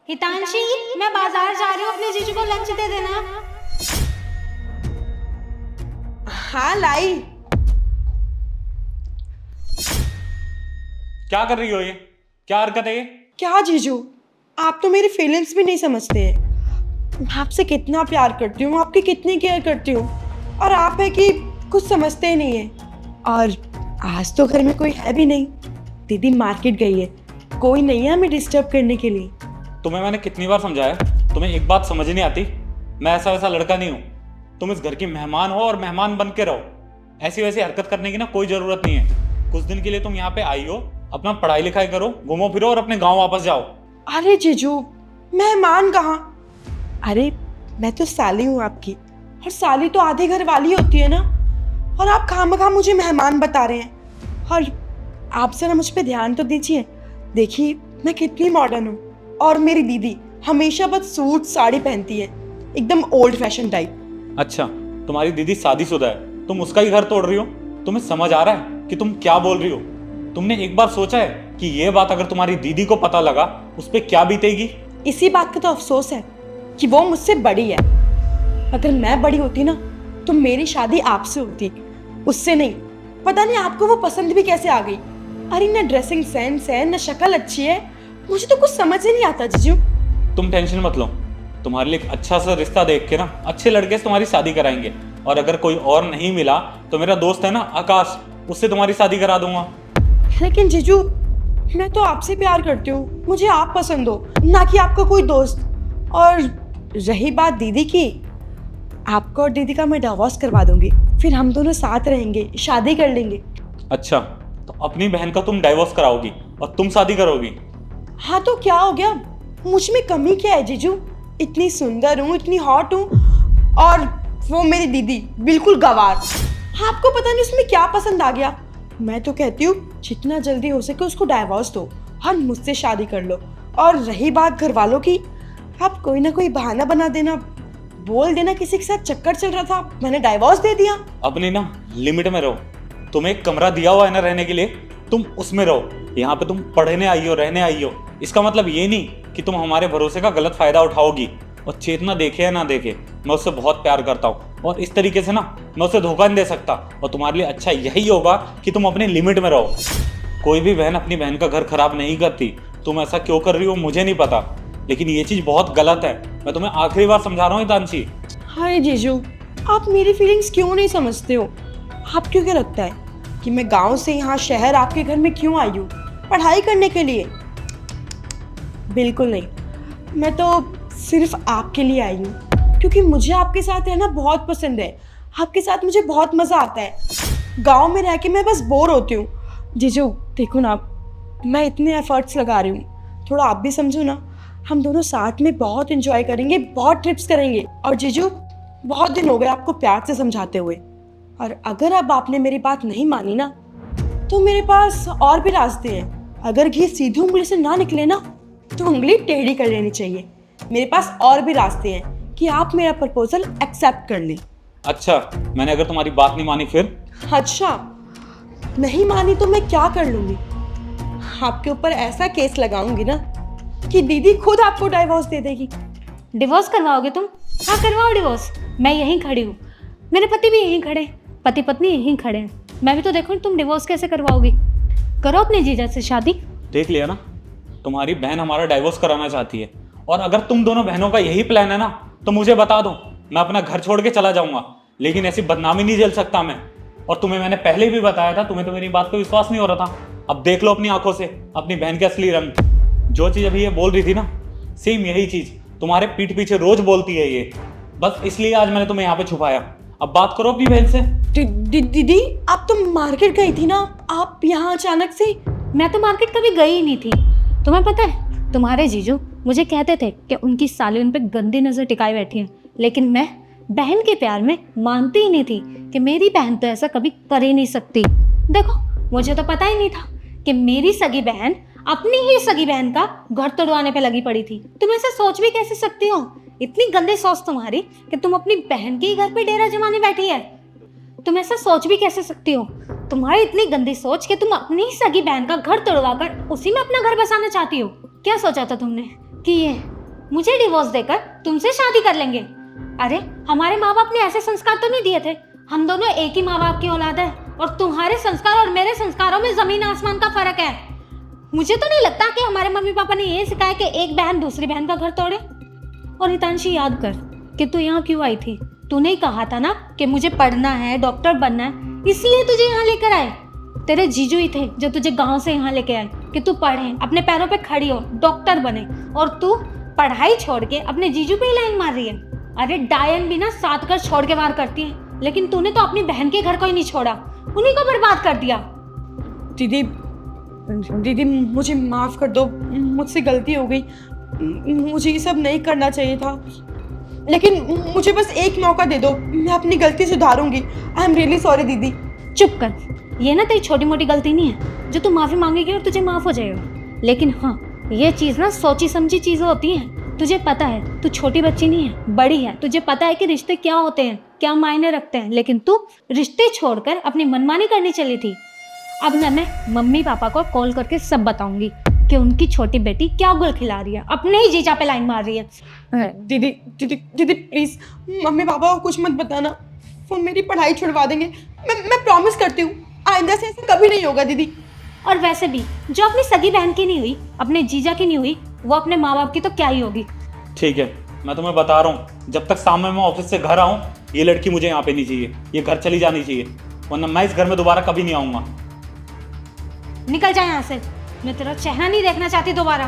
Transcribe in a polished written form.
हितांशी, मैं बाजार जा रही हूँ, अपने जीजू को लंच दे देना। हाँ लाई। क्या कर रही हो ये? क्या हरकत है ये? क्या जीजू, आप तो मेरी फीलिंग्स भी नहीं समझते हैं। मैं आपसे कितना प्यार करती हूँ, आपकी कितनी केयर करती हूँ, और आप है कि कुछ समझते ही नहीं है। और आज तो घर में कोई है भी नहीं, दीदी मार्केट गई है, कोई नहीं है हमें डिस्टर्ब करने के लिए। तुम्हें मैंने कितनी बार समझाया, तुम्हें एक बात समझ नहीं आती। मैं ऐसा वैसा लड़का नहीं हूँ। तुम इस घर की मेहमान हो और मेहमान बन के रहो। ऐसी वैसी हरकत करने की ना कोई ज़रूरत नहीं है। कुछ दिन के लिए तुम यहाँ पे आई हो, अपना पढ़ाई लिखाई करो, घूमो फिरो और अपने गाँव वापस जाओ। अरे जीजू, मेहमान कहाँ? अरे मैं तो साली हूँ आपकी, और साली तो आधे घर वाली होती है ना। और आप खामखा मुझे मेहमान बता रहे हैं। और आप जरा मुझ पे ध्यान तो दीजिए, देखिए मैं कितनी मॉडर्न हूँ। और मेरी दीदी हमेशा बस सूट साड़ी पहनती है, एकदम ओल्ड फैशन टाइप। अच्छा, तुम्हारी दीदी शादीशुदा है, तुम उसका ही घर तोड़ रही हो? तुम्हें समझ आ रहा है कि तुम क्या बोल रही हो? तुमने एक बार सोचा है कि ये बात अगर तुम्हारी दीदी को पता लगा, उस पर क्या बीतेगी? इसी बात का तो अफसोस है कि वो मुझसे बड़ी है। अगर मैं बड़ी होती ना तो मेरी शादी आपसे होती, उससे नहीं। पता नहीं आपको वो पसंद भी कैसे आ गई। अरे ना ड्रेसिंग सेंस है, ना शक्ल अच्छी है, मुझे तो कुछ समझ ही नहीं आता जीजू। तुम टेंशन मत लो, तुम्हारे लिए एक अच्छा सा रिश्ता देख के ना अच्छे लड़के से तुम्हारी शादी कराएंगे। और अगर कोई और नहीं मिला तो मेरा दोस्त है ना आकाश, उससे तुम्हारी शादी करा दूंगा। लेकिन जीजू, मैं तो आपसे प्यार करती हूँ, मुझे आप पसंद हो, ना कि आपका कोई दोस्त। और रही बात दीदी की, आपको और दीदी का मैं डिवोर्स करवा दूंगी, फिर हम दोनों साथ रहेंगे, शादी कर लेंगे। अच्छा, तो अपनी बहन का तुम डाइवोर्स कराओगी और तुम शादी करोगी? हाँ तो क्या हो गया, मुझ में कमी क्या है जीजू? इतनी सुंदर हूँ, इतनी हॉट हूँ, और वो मेरी दीदी बिल्कुल गवार। आपको पता नहीं उसमें क्या पसंद आ गया। मैं तो कहती हूँ जितना जल्दी हो सके उसको डाइवोर्स दो और मुझसे शादी कर लो। और रही बात घर वालों की, आप कोई ना कोई बहाना बना देना, बोल देना किसी के साथ चक्कर चल रहा था, मैंने डाइवोर्स दे दिया। अपनी ना लिमिट में रहो। तुम्हें एक कमरा दिया हुआ है ना रहने के लिए, तुम उसमें रहो। यहाँ पे तुम पढ़ने आई हो, रहने आई हो, इसका मतलब ये नहीं कि तुम हमारे भरोसे का गलत फायदा उठाओगी। और चेतना देखे या ना देखे, मैं उससे बहुत प्यार करता हूँ, और इस तरीके से ना मैं उसे धोखा नहीं दे सकता। और तुम्हारे लिए अच्छा यही होगा कि तुम अपनी लिमिट में रहो। कोई भी बहन अपनी बहन का घर खराब नहीं करती। तुम ऐसा क्यों कर रही हो मुझे नहीं पता, लेकिन ये चीज़ बहुत गलत है। मैं तुम्हें आखिरी बार समझा रहा हूँ हितांशी। हाय जीजू, आप मेरी फीलिंग्स क्यों नहीं समझते हो? आपको क्या लगता है कि मैं गांव से यहाँ शहर आपके घर में क्यों आई हूँ? पढ़ाई करने के लिए? बिल्कुल नहीं, मैं तो सिर्फ आपके लिए आई हूँ, क्योंकि मुझे आपके साथ रहना बहुत पसंद है। आपके साथ मुझे बहुत मज़ा आता है। गांव में रह के मैं बस बोर होती हूँ। जीजू देखो ना, मैं इतने एफर्ट्स लगा रही हूँ, थोड़ा आप भी समझो ना। हम दोनों साथ में बहुत एंजॉय करेंगे, बहुत ट्रिप्स करेंगे। और जीजू, बहुत दिन हो गए आपको प्यार से समझाते हुए, और अगर अब आपने मेरी बात नहीं मानी ना तो मेरे पास और भी रास्ते हैं। अगर घी सीधी उंगली से ना निकले ना तो उंगली टेढ़ी कर लेनी चाहिए। मेरे पास और भी रास्ते हैं कि आप मेरा प्रपोजल एक्सेप्ट कर लें। अच्छा, मैंने अगर तुम्हारी बात नहीं मानी फिर? अच्छा, नहीं मानी तो मैं क्या कर लूँगी? आपके ऊपर ऐसा केस लगाऊंगी ना कि दीदी खुद आपको डाइवोर्स दे देगी। डिवोर्स करवाओगे तुम? हाँ करवाओ डिवोर्स, मैं यहीं खड़ी हूँ, मेरे पति भी यहीं खड़े, पति पत्नी यहीं खड़े हैं। मैं भी तो देखूँ तुम डिवोर्स कैसे करवाओगी। करो अपने जीजा से शादी। देख लिया ना, तुम्हारी बहन हमारा डाइवोर्स कराना चाहती है। और अगर तुम दोनों बहनों का यही प्लान है ना तो मुझे बता दो, मैं अपना घर छोड़ के चला जाऊंगा। लेकिन ऐसी बदनामी नहीं झेल सकता मैं। और तुम्हें मैंने पहले भी बताया था, तुम्हें तो मेरी बात पे विश्वास नहीं हो रहा था। अब देख लो अपनी आंखों से अपनी बहन के असली रंग। जो चीज़ अभी ये बोल रही थी ना, सेम यही चीज़ तुम्हारे पीठ पीछे रोज बोलती है ये। बस इसलिए आज मैंने तुम्हें यहाँ पे छुपाया। अब बात करो अपनी बहन से। दीदी, आप तो मार्केट गई थी ना, आप यहाँ अचानक से? मैं तो मार्केट कभी गई ही नहीं थी। तुम्हें पता है, तुम्हारे जीजू मुझे कहते थे कि उनकी साली उन पे गंदी नज़र टिकाई बैठी है, लेकिन मैं बहन के प्यार में मानती ही नहीं थी कि मेरी बहन तो ऐसा कभी कर ही नहीं सकती। देखो, मुझे तो पता ही नहीं था कि मेरी सगी बहन अपनी ही सगी बहन का घर तोड़वाने पे लगी पड़ी थी। तुम ऐसा सोच भी कैसे सकती हो? इतनी गंदी सोच तुम्हारी कि तुम अपनी बहन के ही घर पे डेरा जमाने बैठी है। तुम ऐसा सोच भी कैसे सकती हो? तुम्हारी इतनी गंदी सोच कि तुम अपनी ही सगी बहन का घर तोड़वा कर उसी में अपना घर बसाना चाहती हो। क्या सोचा था तुमने कि ये मुझे डिवोर्स देकर तुमसे शादी कर लेंगे। अरे हमारे माँ बाप ने ऐसे संस्कार तो नहीं दिए थे। हम दोनों एक ही माँ बाप की औलाद है और तुम्हारे संस्कार और मेरे संस्कारों में जमीन आसमान का फर्क है। मुझे तो नहीं लगता कि हमारे मम्मी पापा ने ये सिखाया कि एक बहन दूसरी बहन का घर तोड़े। और हितांशी याद कर कि तू यहाँ क्यों आई थी। तूने ही कहा था ना कि मुझे पढ़ना है, डॉक्टर बनना है, इसलिए तुझे यहाँ लेकर आए। तेरे जीजू ही थे जो तुझे गांव से यहाँ लेके आए कि तू पढ़े, अपने पैरों पे खड़ी हो, डॉक्टर बने, और तू पढ़ाई छोड़ के अपने जीजू पे ही लाइन मार रही है। अरे डायन भी ना 7 घर छोड़ के वार करती है, लेकिन तूने तो अपनी बहन के घर को ही नहीं छोड़ा, उन्हीं को बर्बाद कर दिया। दीदी दीदी मुझे माफ़ कर दो, मुझसे गलती हो गई। मुझे ये सब नहीं करना चाहिए था, लेकिन मुझे बस एक मौका दे दो, मैं अपनी गलती सुधारूंगी। आई एम रियली सॉरी दीदी। चुप कर, ये ना तेरी छोटी मोटी गलती नहीं है जो तू माफ़ी मांगेगी और तुझे माफ़ हो जाएगा। लेकिन हाँ, ये चीज़ ना सोची समझी चीज़ें होती हैं। तुझे पता है तू छोटी बच्ची नहीं है, बड़ी है। तुझे पता है कि रिश्ते क्या होते हैं, क्या मायने रखते हैं, लेकिन तू रिश्ते छोड़कर अपनी मनमानी करनी चली थी। अब ना मैं मम्मी पापा को कॉल करके सब बताऊंगी कि उनकी छोटी बेटी क्या गुल खिला रही है, अपने ही जीजा पे लाइन मार रही है। दीदी दीदी दीदी प्लीज़ मम्मी पापा को कुछ मत बताना, वो मेरी पढ़ाई छुड़वा देंगे। मैं प्रॉमिस करती हूँ आइंदा से ऐसा कभी नहीं होगा दीदी। और वैसे भी जो अपनी सगी बहन की नहीं हुई, अपने जीजा की नहीं हुई, वो अपने माँ बाप की तो क्या ही होगी। ठीक है, मैं तुम्हें बता रहा हूँ, जब तक शाम में मैं ऑफिस से घर आऊँ ये लड़की मुझे यहाँ पे नहीं चाहिए, ये घर चली जानी चाहिए, वरना मैं इस घर में दोबारा कभी नहीं आऊँगा। निकल जा यहाँ से, मैं तेरा चेहरा नहीं देखना चाहती दोबारा।